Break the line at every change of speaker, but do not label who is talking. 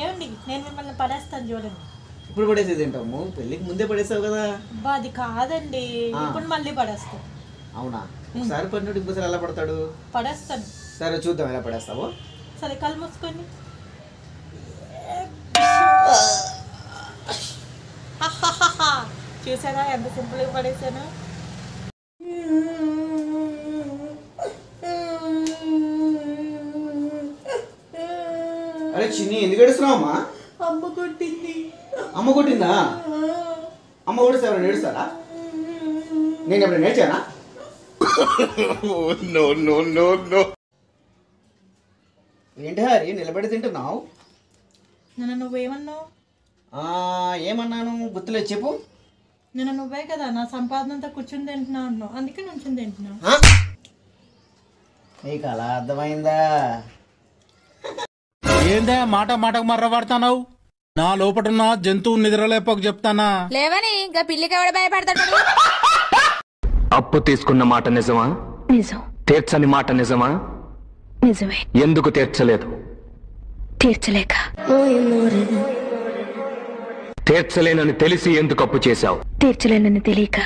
ఏమండి నేను మిమ్మల్ని పడేస్తాను చూడండి.
ఇప్పుడు పడేసేది ఏంటమ్ము? పెళ్ళికి ముందే పడేసావు కదా.
అబ్బా అది కాదండి, ఇప్పుడు మళ్ళీ పడేస్తాను.
అవునా? ఒకసారి పడినట్టు ఇంకోసారి ఎలా పడతాడు?
పడేస్తాను.
సరే చూద్దాం ఎలా పడేస్తావు.
సరే కళ్ళు మూసుకొని. చూసారా ఎంత సింపుల్గా పడేసాను.
అరే చిన్ని ఎందుకు ఏడుస్తున్నావు అమ్మా?
అమ్మ కొట్టింది.
అమ్మ కొట్టిందా? అమ్మ కొడితే ఎవరైనా ఏడుస్తారా? నేను ఎప్పుడు నేర్చానా? ఏంటి హరి నిలబడి తింటున్నావు?
నన్ను నువ్వేమన్నావు?
ఏమన్నాను గుర్తులేదు, చెప్పు.
నిన్న నువ్వే కదా నా సంపాదన అంతా కూర్చుని తింటున్నా అన్నావు, అందుకే నుంచుని తింటున్నా.
నీకు అలా అర్థమైందా?
ఏందే మాట మాటకు మర్రబడతావు? నా లోపటున్న జంతువు నిద్రలేపకు చెప్తానా?
లేవని ఇంకా పిల్లికి ఎవడ భయపడతాడు?
అప్పు తీసుకున్న మాట నిజమా?
నిజం.
తీర్చని మాట నిజమా?
నిజమే.
ఎందుకు తీర్చలేదు?
తీర్చలేక.
తీర్చలేనని తెలిసి ఎందుకు అప్పు చేశావు?
తీర్చలేనని తెలియక.